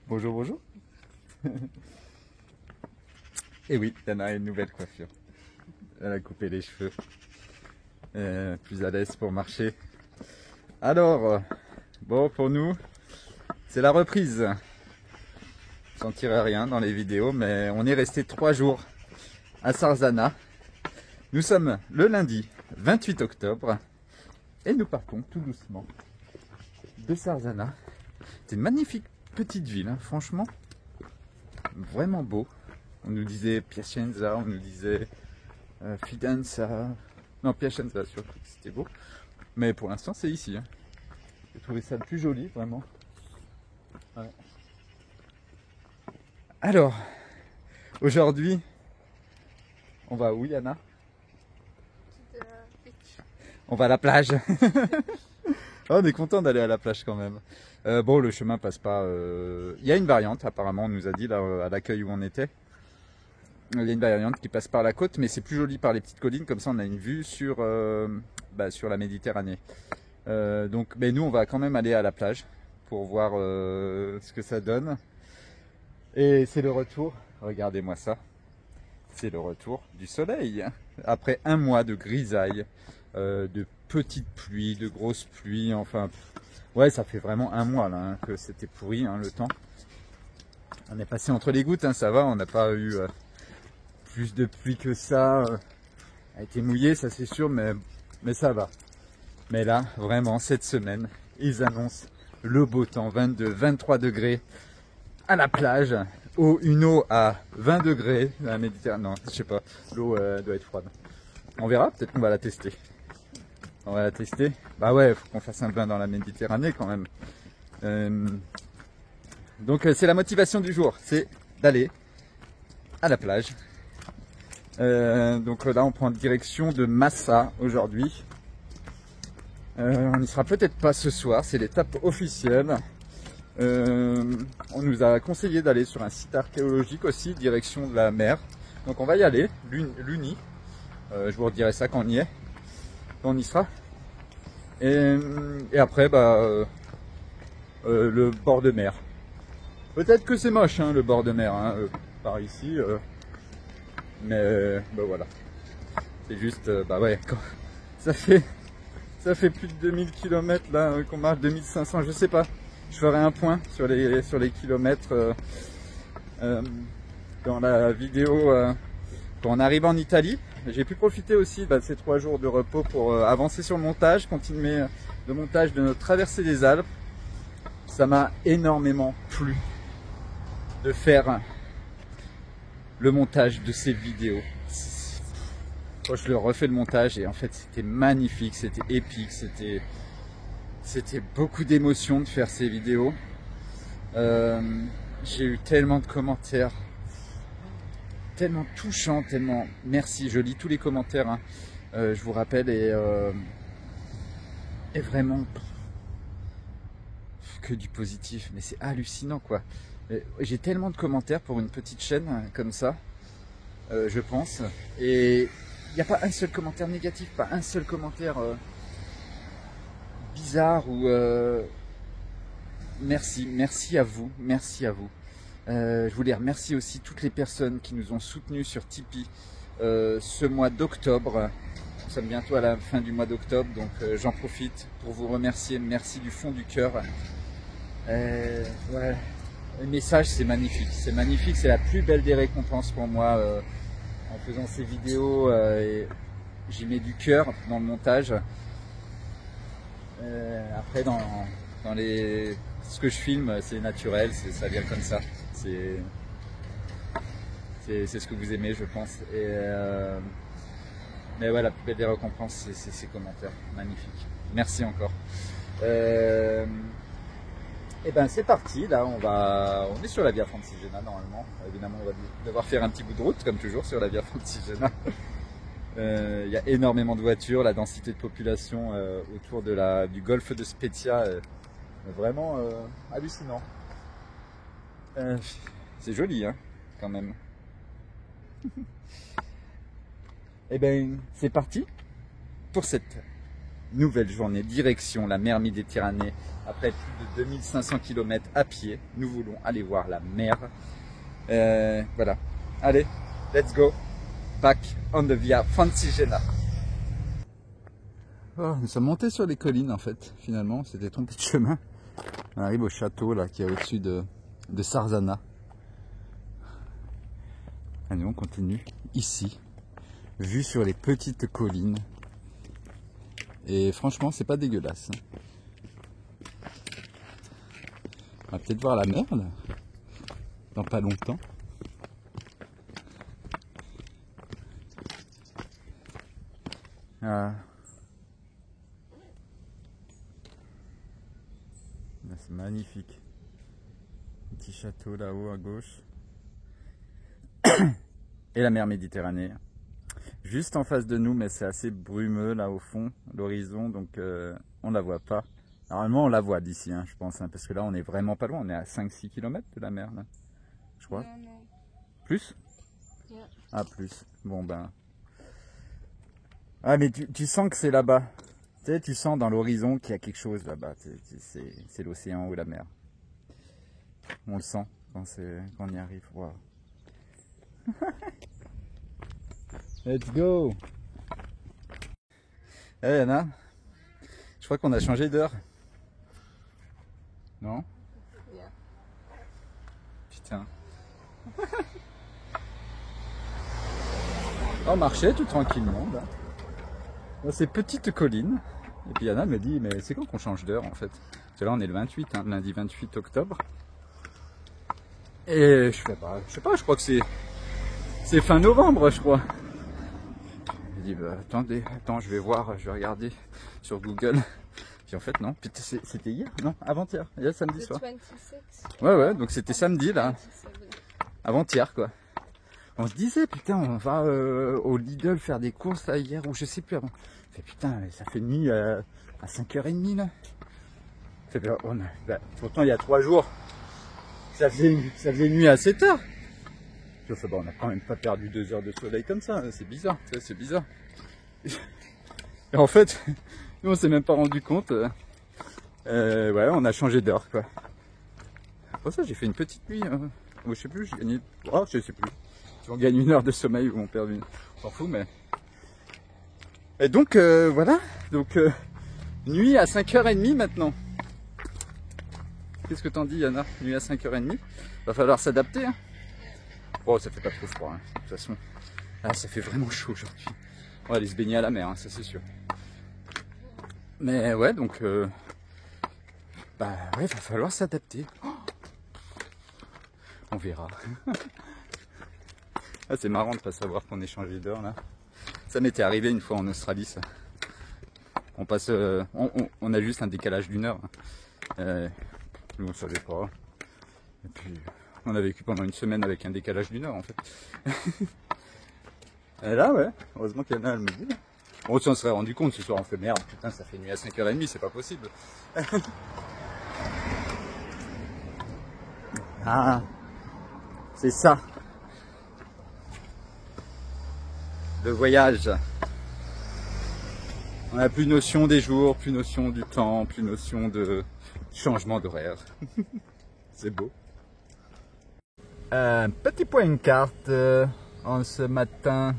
Bonjour, bonjour. Et oui, Yana a une nouvelle coiffure. Elle a coupé les cheveux. Plus à l'aise pour marcher. Alors, bon, pour nous, c'est la reprise. Je n'en tirerai rien dans les vidéos, mais on est resté 3 jours à Sarzana. Nous sommes le lundi 28 octobre et nous partons tout doucement de Sarzana. C'est une magnifique petite ville, hein, franchement, vraiment beau. On nous disait Piacenza, on nous disait Fidenza. Non, Piacenza, surtout, c'était beau. Mais pour l'instant, c'est ici. Hein. J'ai trouvé ça le plus joli, vraiment. Ouais. Alors, aujourd'hui, on va où, Yana? On va à la plage. On est content d'aller à la plage quand même. Bon, le chemin passe pas. Il y a une variante, apparemment, on nous a dit là à l'accueil où on était. Il y a une variante qui passe par la côte, mais c'est plus joli par les petites collines. Comme ça, on a une vue sur la Méditerranée. Donc, mais nous, on va quand même aller à la plage pour voir ce que ça donne. Et c'est le retour. Regardez-moi ça. C'est le retour du soleil. Après un mois de grisaille, de petites pluies, de grosses pluies, enfin, ouais, ça fait vraiment un mois là hein, que c'était pourri hein, le temps. On est passé entre les gouttes, hein, ça va, on n'a pas eu plus de pluie que ça. A été mouillé, ça c'est sûr, mais ça va. Mais là, vraiment, cette semaine, ils annoncent le beau temps, 22, 23 degrés à la plage, une eau à 20 degrés, la Méditerranée, non, je sais pas, l'eau doit être froide. On verra, peut-être qu'on va la tester. On va la tester. Bah ouais, il faut qu'on fasse un bain dans la Méditerranée quand même. Donc c'est la motivation du jour, c'est d'aller à la plage. Donc là on prend direction de Massa aujourd'hui. On n'y sera peut-être pas ce soir, c'est l'étape officielle. On nous a conseillé d'aller sur un site archéologique aussi, direction de la mer. Donc on va y aller, l'Uni. Je vous redirai ça quand on y est, quand on y sera. Et après, le bord de mer. Peut-être que c'est moche, hein, le bord de mer, hein, par ici. Mais voilà. C'est juste, ouais, ça fait plus de 2000 km là qu'on marche, 2500, je sais pas. Je ferai un point sur les kilomètres dans la vidéo quand on arrive en Italie. J'ai pu profiter aussi de ces 3 jours de repos pour avancer sur le montage, continuer le montage de notre traversée des Alpes. Ça m'a énormément plu de faire le montage de ces vidéos. Quand je le refais le montage et en fait c'était magnifique, c'était épique, c'était beaucoup d'émotions de faire ces vidéos. J'ai eu tellement de commentaires, tellement touchants, tellement merci. Je lis tous les commentaires, hein, je vous rappelle, et vraiment que du positif, mais c'est hallucinant quoi. J'ai tellement de commentaires pour une petite chaîne comme ça, je pense, et il n'y a pas un seul commentaire négatif, pas un seul commentaire bizarre ou merci à vous, merci à vous. Je voulais remercier aussi toutes les personnes qui nous ont soutenus sur Tipeee ce mois d'octobre. Nous sommes bientôt à la fin du mois d'octobre, donc j'en profite pour vous remercier, merci du fond du cœur. Ouais. Le message c'est magnifique, c'est la plus belle des récompenses pour moi en faisant ces vidéos et j'y mets du cœur dans le montage. Après ce que je filme c'est naturel, ça vient comme ça, c'est ce que vous aimez je pense. Mais ouais, la plus belle des récompenses c'est ces commentaires magnifiques, merci encore. Et ben c'est parti, là on est sur la Via Francigena normalement, évidemment on va devoir faire un petit bout de route comme toujours sur la Via Francigena. Il y a énormément de voitures, la densité de population autour du golfe de Spezia est vraiment hallucinant. C'est joli hein, quand même. Et ben c'est parti pour cette nouvelle journée, direction la mer Méditerranée. Après plus de 2500 km à pied, nous voulons aller voir la mer. Voilà, allez, let's go, back on the Via Francigena. Oh, nous sommes montés sur les collines en fait, finalement, c'était trompé de chemin. On arrive au château là qui est au-dessus de Sarzana. Et nous on continue ici, vue sur les petites collines. Et franchement, c'est pas dégueulasse. On va peut-être voir la mer là, dans pas longtemps. Ah. C'est magnifique. Petit château là-haut à gauche. Et la mer Méditerranée. Juste en face de nous, mais c'est assez brumeux là au fond, l'horizon, donc on la voit pas. Normalement on la voit d'ici, hein, je pense, hein, parce que là on est vraiment pas loin, on est à 5-6 km de la mer là, je crois. Non. Plus? Yeah. Ah plus, bon ben... Ah mais tu sens que c'est là-bas, tu sais, tu sens dans l'horizon qu'il y a quelque chose là-bas, c'est l'océan ou la mer. On le sent quand on y arrive. Wow. Let's go. Eh Yana, je crois qu'on a changé d'heure. Non? Yeah. Putain. On marchait tout tranquillement là. Dans ces petites collines. Et puis Yana me dit, mais c'est quand qu'on change d'heure en fait? Parce que là on est le 28, hein, lundi 28 octobre. Et je sais pas, je crois que c'est fin novembre, je crois. Je dis, bah, attends, je vais voir, je vais regarder sur Google. Puis en fait, non, c'était hier, non, avant-hier, hier samedi soir. 26. Ouais, donc c'était samedi là, avant-hier quoi. On se disait, putain, on va au Lidl faire des courses là, hier, ou je sais plus avant. Fait, putain, ça fait nuit à 5h30 là. Fait, pourtant il y a 3 jours, ça faisait nuit à 7h. Bon, on n'a quand même pas perdu 2 heures de soleil comme ça, c'est bizarre, c'est bizarre. Et en fait, nous on s'est même pas rendu compte. Ouais, on a changé d'heure quoi. Pour ça j'ai fait une petite nuit, je sais plus, j'ai gagné, je sais plus. Si on gagne 1 heure de sommeil ou on perd une, on s'en fout mais. Et donc voilà, donc nuit à 5h30 maintenant. Qu'est-ce que t'en dis Yana? Nuit à 5h30, va falloir s'adapter hein. Oh, ça fait pas trop froid, hein. De toute façon. Ah, ça fait vraiment chaud aujourd'hui. On va aller se baigner à la mer, hein, ça c'est sûr. Mais ouais, donc... bah ouais, va falloir s'adapter. Oh, on verra. Ah, c'est marrant de pas savoir qu'on est changé d'heure, là. Ça m'était arrivé une fois en Australie, ça. On passe... on a juste un décalage d'1 heure. Nous, on savait pas. Et puis... On a vécu pendant une semaine avec un décalage d'1 heure en fait. Et là ouais, heureusement qu'elle me dit. Bon si on serait rendu compte ce soir on fait merde, putain ça fait nuit à 5h30, c'est pas possible. Ah, c'est ça. Le voyage. On n'a plus notion des jours, plus notion du temps, plus notion de changement d'horaire. C'est beau. Un petit point carte en ce matin.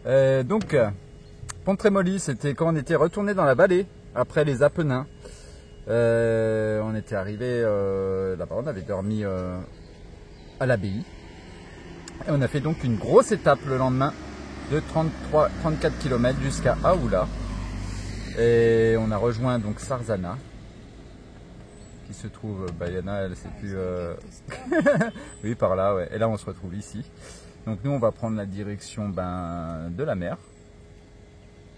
Donc, Pontremoli, c'était quand on était retourné dans la vallée après les Apennins. On était arrivé là-bas, on avait dormi à l'abbaye. Et on a fait donc une grosse étape le lendemain de 34 km jusqu'à Aoula. Et on a rejoint donc Sarzana. Qui se trouve, Yana, elle sait plus. Oui, par là, ouais. Et là, on se retrouve ici. Donc, nous, on va prendre la direction de la mer.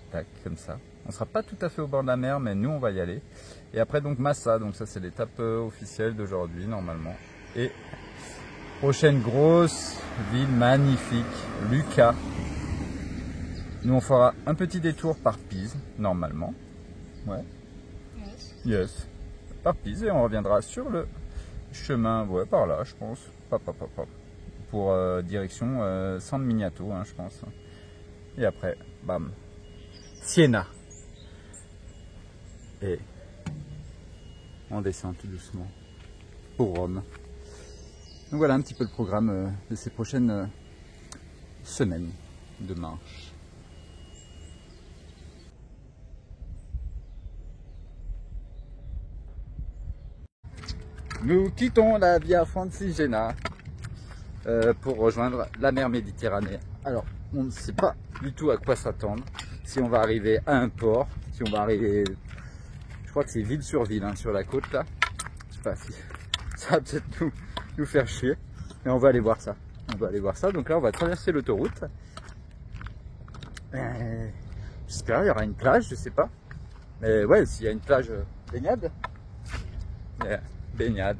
Tac, comme ça. On sera pas tout à fait au bord de la mer, mais nous, on va y aller. Et après, donc, Massa. Donc, ça, c'est l'étape officielle d'aujourd'hui, normalement. Et prochaine grosse ville magnifique, Lucca. Nous, on fera un petit détour par Pise, normalement. Ouais. Yes. Par Pise et on reviendra sur le chemin, ouais, par là, je pense, pour direction San Miniato, hein, je pense. Et après, bam, Siena. Et on descend tout doucement pour Rome. Donc voilà un petit peu le programme de ces prochaines semaines de marche. Nous quittons la Via Francigena pour rejoindre la mer Méditerranée. Alors, on ne sait pas du tout à quoi s'attendre, si on va arriver à un port, si on va arriver, je crois que c'est ville sur ville, hein, sur la côte là. Je sais pas si ça va peut-être nous faire chier, mais on va aller voir ça. On va aller voir ça, donc là on va traverser l'autoroute. J'espère qu'il y aura une plage, je sais pas. Mais ouais, s'il y a une plage baignade. Baignade,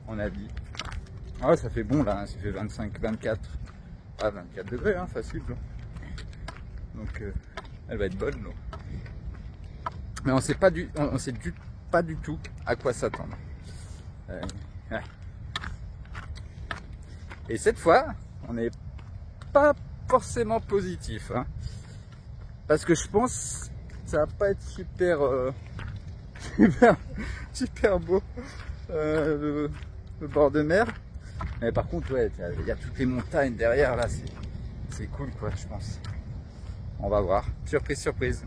on a dit. Ah, ça fait bon là, hein, ça fait 25, 24. Ah, 24 degrés, hein, facile. Donc, elle va être bonne, l'eau. Mais on sait pas du tout à quoi s'attendre. Ouais. Et cette fois, on n'est pas forcément positif, hein, parce que je pense que ça va pas être super, super beau. Le bord de mer, mais par contre ouais, il y a toutes les montagnes derrière là, c'est cool quoi, je pense. On va voir, surprise surprise.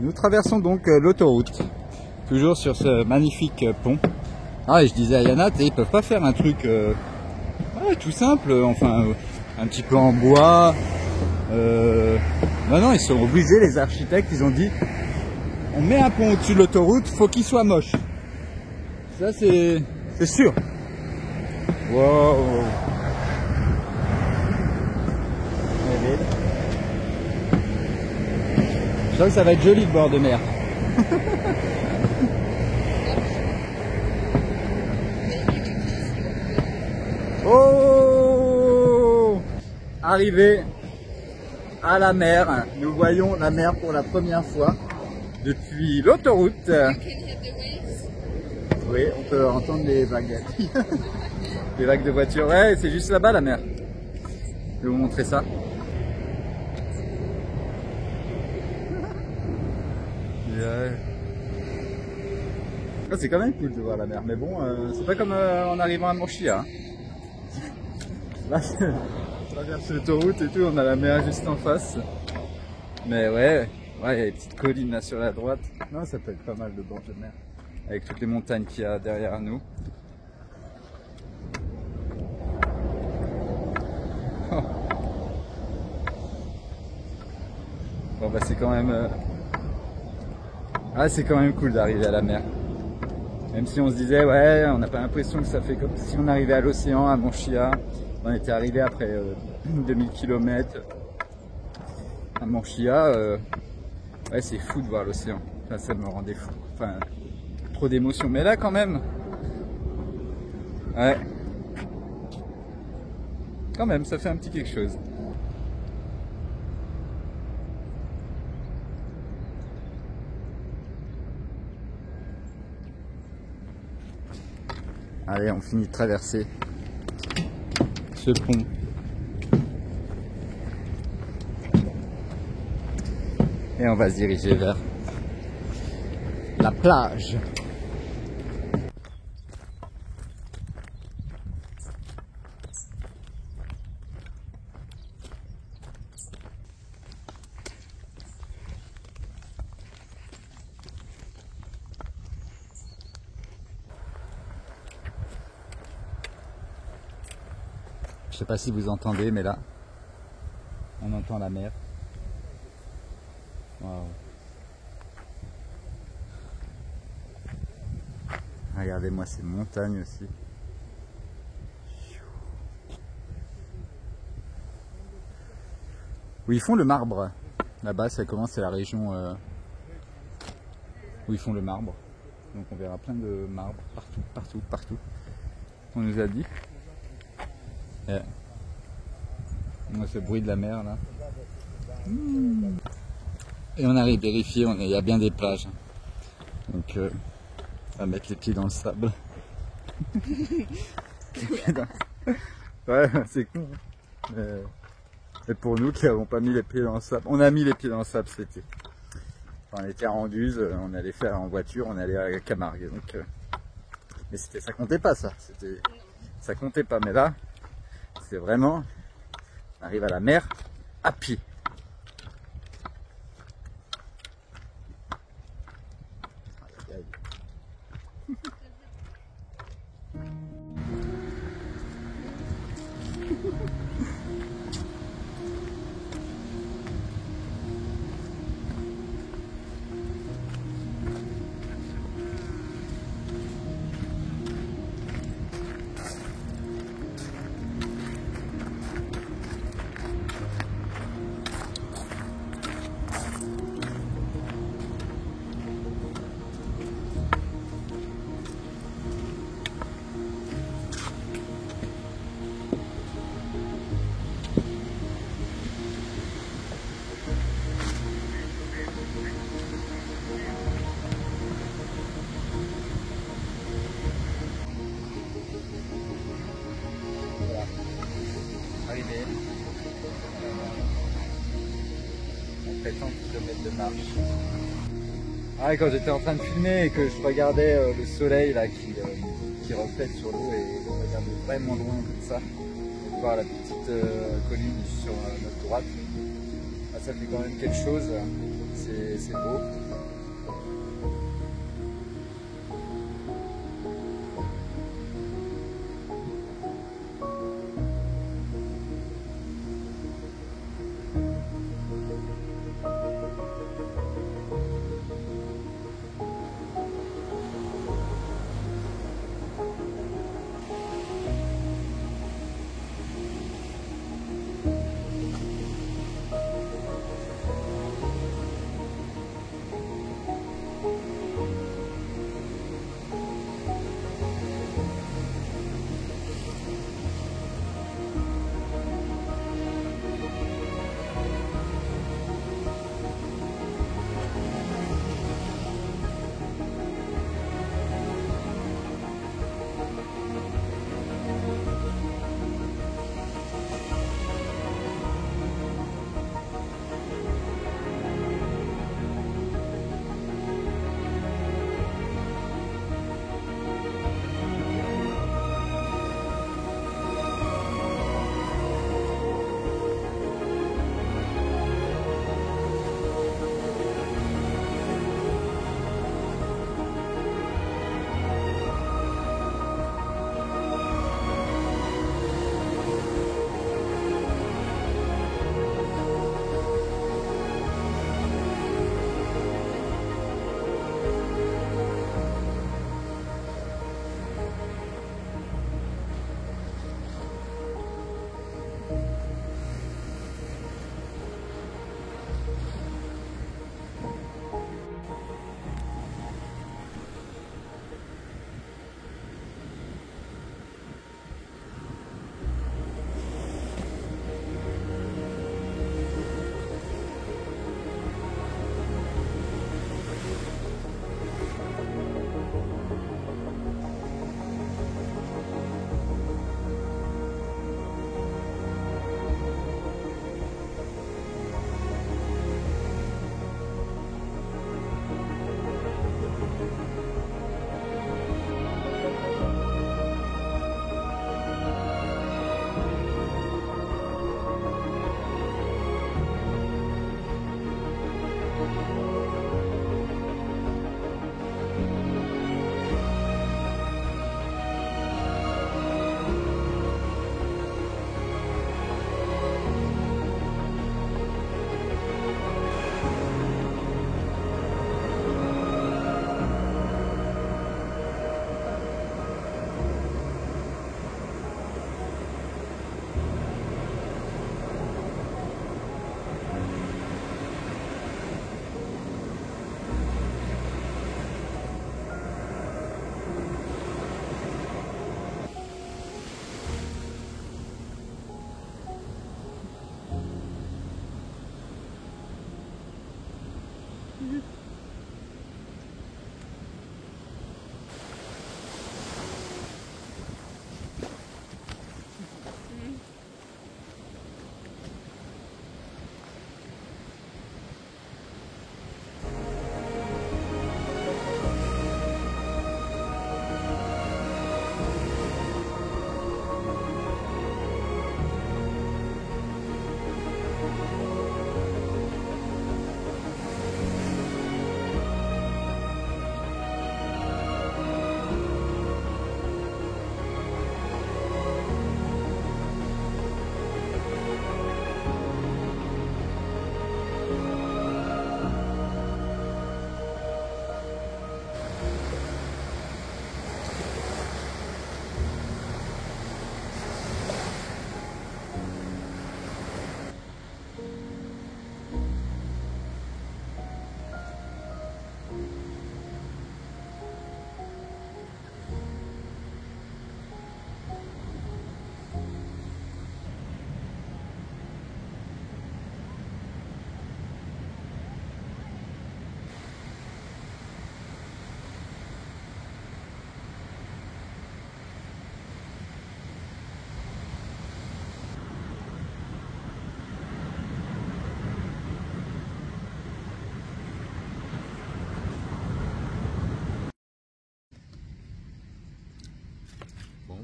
Nous traversons donc l'autoroute, toujours sur ce magnifique pont. Ah, et je disais à Yana, ils peuvent pas faire un truc ouais, tout simple, enfin un petit peu en bois. Non, ils sont obligés, les architectes, ils ont dit on met un pont au-dessus de l'autoroute, faut qu'il soit moche. Ça c'est sûr. Wow. Je sens que ça va être joli le bord de mer. Oh, arrivé à la mer, nous voyons la mer pour la première fois depuis l'autoroute. Oui, on peut entendre les vagues. Les vagues de voiture. Ouais, c'est juste là-bas la mer. Je vais vous montrer ça. Yeah. Ah, c'est quand même cool de voir la mer, mais bon, c'est pas comme en arrivant à Murcia. Hein. Là, on traverse l'autoroute et tout, on a la mer juste en face. Mais ouais, il y a des petites collines là sur la droite. Non, ça peut être pas mal le bord de mer. Avec toutes les montagnes qu'il y a derrière nous. Oh. Bon bah c'est quand même... Ah, c'est quand même cool d'arriver à la mer. Même si on se disait, ouais, on n'a pas l'impression que ça fait comme si on arrivait à l'océan, à Murcia. On était arrivé après 2000 km à Murcia. Ouais, c'est fou de voir l'océan. Ça me rendait fou. Enfin, trop d'émotions. Mais là, quand même, ouais, quand même, ça fait un petit quelque chose. Allez, on finit de traverser ce pont. Et on va se diriger vers la plage. Je sais pas si vous entendez, mais là, on entend la mer. Wow. Regardez-moi ces montagnes aussi. Où ils font le marbre. Là-bas, ça commence, c'est la région où ils font le marbre. Donc on verra plein de marbre partout. On nous a dit. Yeah. Moi, ce bruit de la mer là. Et on arrive vérifier, il y a bien des plages. Donc on va mettre les pieds dans le sable. Ouais, c'est con. Mais pour nous qui n'avons pas mis les pieds dans le sable, on a mis les pieds dans le sable cet été. Enfin, on était à Anduze, on allait faire en voiture, on allait à Camargue. Donc, mais ça comptait pas ça. Ça comptait pas. Mais là, c'est vraiment, on arrive à la mer à pied. Arrivé. On fait 100 km de marche. Ah, quand j'étais en train de filmer et que je regardais le soleil là qui reflète sur l'eau et je regardais vraiment loin comme ça, et voir la petite colline sur notre droite, ah, ça fait quand même quelque chose, c'est beau.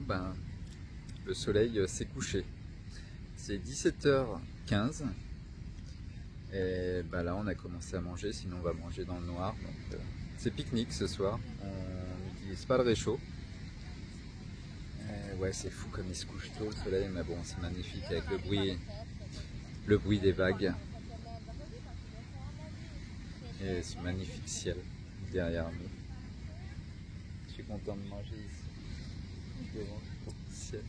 ben, le soleil s'est couché. C'est 17h15. Et ben là, on a commencé à manger, sinon on va manger dans le noir. Donc, c'est pique-nique ce soir. On n'utilise pas le réchaud. Ouais, c'est fou comme il se couche tôt le soleil, mais bon, c'est magnifique avec le bruit des vagues. Et ce magnifique ciel derrière nous. Je suis content de manger ici, devant le ciel.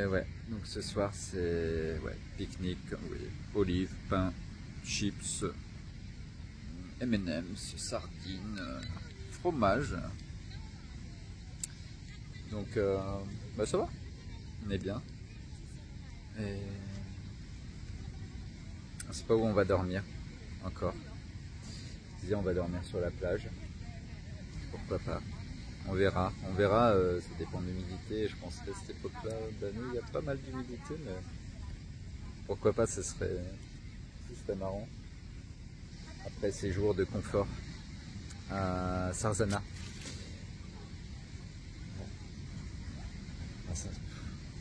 Ouais, donc ce soir c'est pique-nique, oui, olives, pain, chips, M&M's, sardines, fromage. Donc bah ça va, on est bien. Et on sait pas où on va dormir encore. Je disais on va dormir sur la plage. Pourquoi pas? On verra, ça dépend de l'humidité. Je pense qu'à cette époque-là d'année, il y a pas mal d'humidité, mais pourquoi pas, ce serait marrant. Après ces jours de confort à Sarzana.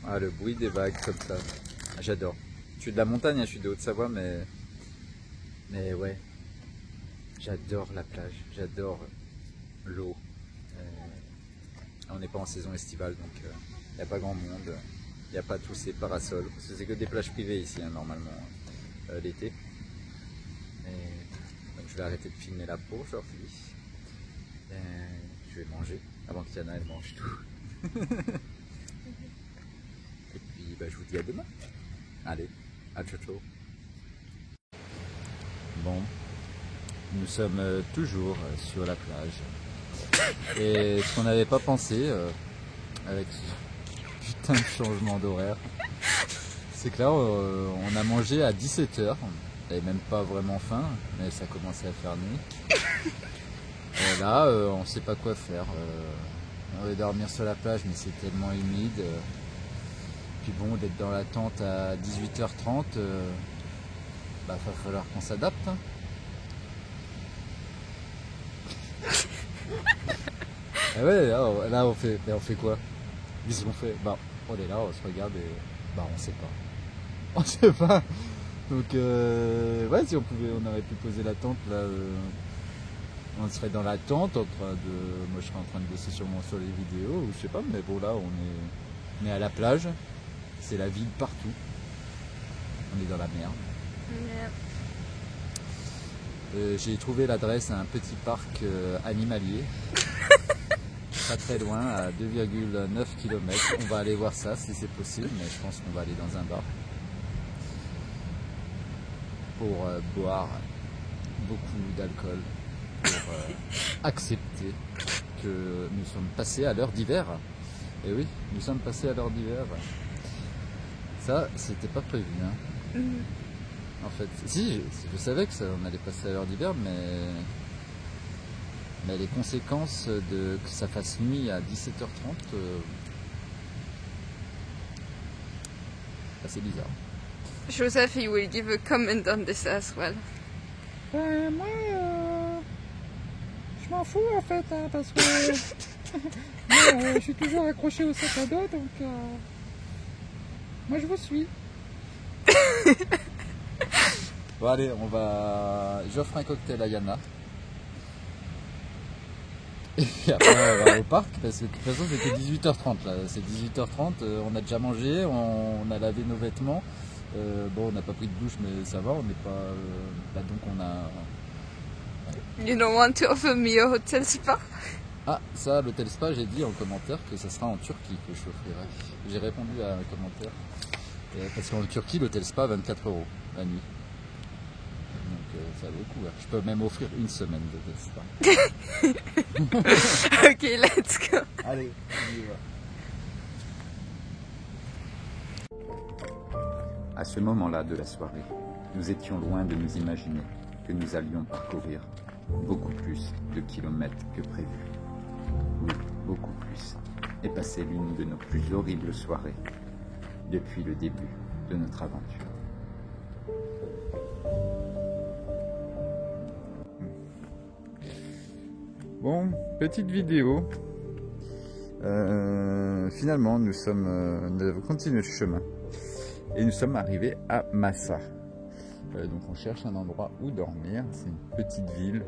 Ah, le bruit des vagues comme ça, j'adore. Je suis de la montagne, je suis de Haute-Savoie, mais ouais, j'adore la plage, j'adore l'eau. On n'est pas en saison estivale, donc il n'y a pas grand monde, il n'y a pas tous ces parasols, parce que c'est que des plages privées ici, hein, normalement, l'été. Donc je vais arrêter de filmer la peau aujourd'hui. Je vais manger, avant que Tiana elle mange tout. Et puis bah, je vous dis à demain. Allez, à ciao ciao. Bon, nous sommes toujours sur la plage. Et ce qu'on n'avait pas pensé avec ce putain de changement d'horaire, c'est que là on a mangé à 17h, on n'avait même pas vraiment faim, mais ça commençait à faire nuit. Et là on sait pas quoi faire, on va dormir sur la plage mais c'est tellement humide, puis bon d'être dans la tente à 18h30, bah va falloir qu'on s'adapte. Hein. Et ouais, là on fait quoi? Qu'est-ce qu'on fait? Bah on est là, on se regarde et bah on sait pas. On sait pas. Donc ouais, si on pouvait, on aurait pu poser la tente là. On serait dans la tente en train de. Moi je serais en train de bosser sur les vidéos ou je sais pas, mais bon là on est à la plage. C'est la ville partout. On est dans la merde. Yeah. J'ai trouvé l'adresse à un petit parc animalier. Pas très loin, à 2,9 km. On va aller voir ça si c'est possible, mais je pense qu'on va aller dans un bar pour boire beaucoup d'alcool, pour accepter que nous sommes passés à l'heure d'hiver. Et oui, nous sommes passés à l'heure d'hiver. Ça, c'était pas prévu. Hein. En fait, si, je savais que on allait passer à l'heure d'hiver, mais les conséquences de que ça fasse nuit à 17h30, c'est bizarre. Joseph, he will give a comment on this as well. Moi, je m'en fous en fait, hein, parce que moi, je suis toujours accroché au sac à dos, donc moi je vous suis. Bon allez, j'offre un cocktail à Yana. Et puis après on va au parc parce que de toute façon c'était 18h30 là, c'est 18h30, on a déjà mangé, on a lavé nos vêtements, bon on n'a pas pris de douche mais ça va, on n'est pas, là donc on a... You don't want to offer me a hotel spa? Ah ça, l'hôtel spa, j'ai dit en commentaire que ça sera en Turquie que je l'offrirai. J'ai répondu à un commentaire, parce qu'en Turquie l'hôtel spa 24 € la nuit. Donc ça vaut le coup. Je peux même offrir une semaine de spa. Ok, let's go. Allez, on y va. À ce moment-là de la soirée, nous étions loin de nous imaginer que nous allions parcourir beaucoup plus de kilomètres que prévu. Oui, beaucoup plus. Et passer l'une de nos plus horribles soirées depuis le début de notre aventure. Bon, petite vidéo. Finalement, nous avons continué le chemin et nous sommes arrivés à Massa. Donc on cherche un endroit où dormir. C'est une petite ville.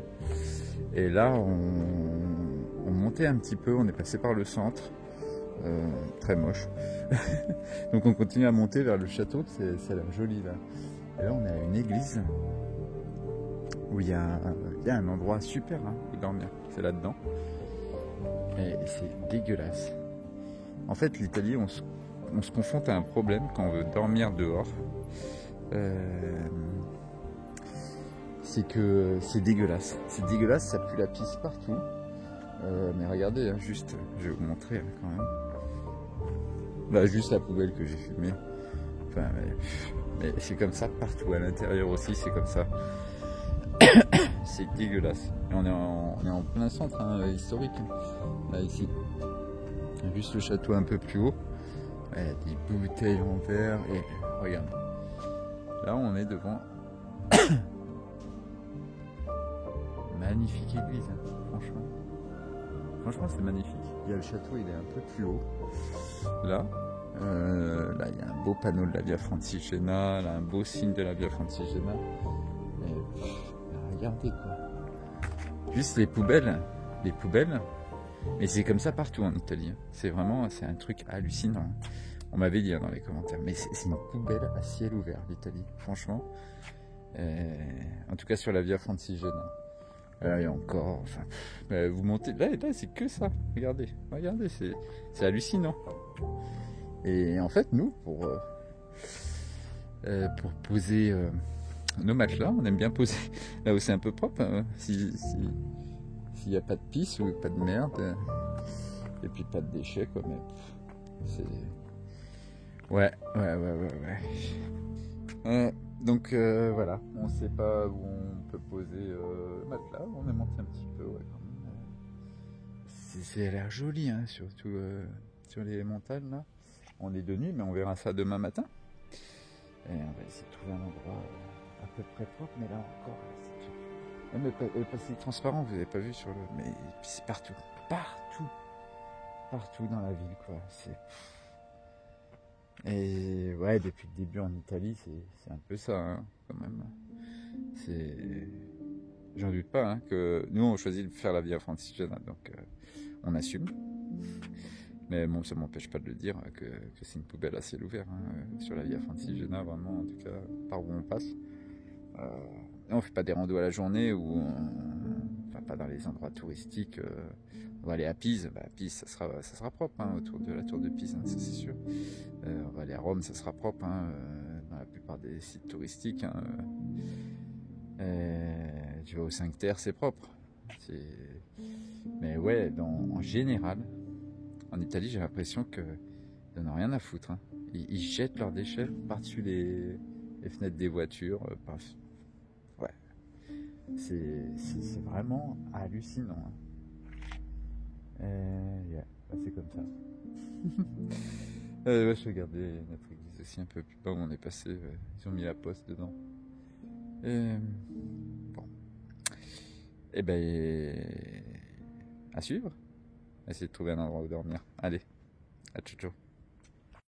Et là, on montait un petit peu. On est passé par le centre. Très moche. Donc on continue à monter vers le château. Ça a l'air joli là. Et là, on est à une église où il y a un endroit super où dormir. C'est là-dedans. Et c'est dégueulasse. En fait, l'Italie, on se confronte à un problème quand on veut dormir dehors. C'est que c'est dégueulasse. C'est dégueulasse, ça pue la pisse partout. Mais regardez, juste, je vais vous montrer quand même. Bah, juste la poubelle que j'ai fumée. Enfin, mais c'est comme ça partout. À l'intérieur aussi, c'est comme ça. C'est dégueulasse. Et on est en plein centre historique. Là, ici. Juste le château un peu plus haut. Il y a des bouteilles en verre. Et regarde. Là, on est devant. Magnifique église, franchement. Franchement, c'est magnifique. Il y a le château, il est un peu plus haut. Là, il y a un beau panneau de la Via Francigena. Là, un beau signe de la Via Francigena. Et regardez quoi. Juste les poubelles. Mais c'est comme ça partout en Italie. C'est un truc hallucinant. On m'avait dit dans les commentaires. Mais c'est une poubelle à ciel ouvert, l'Italie. Franchement. En tout cas sur la Via Francigena. Il y a encore. Enfin, vous montez. Là c'est que ça. Regardez, c'est hallucinant. Et en fait, nous, pour poser nos matelas, on aime bien poser là où c'est un peu propre. S'il n'y a pas de pisse ou pas de merde, et puis pas de déchets, quoi. Mais c'est. Ouais. Donc voilà, on ne sait pas où on peut poser le matelas. On est monté un petit peu, ouais, quand même. C'est l'air joli, surtout sur les montagnes là. On est de nuit, mais on verra ça demain matin. Et on va essayer de trouver un endroit à peu près propre, mais là encore, c'est même le plastique transparent, vous n'avez pas vu sur le. Mais c'est partout dans la ville, quoi. Et ouais, depuis le début en Italie, c'est un peu ça, quand même. J'en doute pas, que nous on choisit de faire la Via Francigena, donc on assume. Mais bon, ça m'empêche pas de le dire que c'est une poubelle à ciel ouvert sur la Via Francigena, vraiment, en tout cas, par où on passe. Et on fait pas des randos à la journée enfin pas dans les endroits touristiques. On va aller à Pise. Pise, ça sera propre autour de la tour de Pise, ça c'est sûr. On va aller à Rome, ça sera propre dans la plupart des sites touristiques. Tu vas aux 5 Terres, c'est propre. Mais ouais, en général, en Italie, j'ai l'impression qu'ils n'en ont rien à foutre. Ils jettent leurs déchets par-dessus les fenêtres des voitures. Ouais, c'est vraiment hallucinant. C'est comme ça. Je regardais notre église aussi un peu plus bas où on est passé. Ils ont mis la poste dedans. Bon. Et à suivre. Essayer de trouver un endroit où dormir. Allez, à ciao.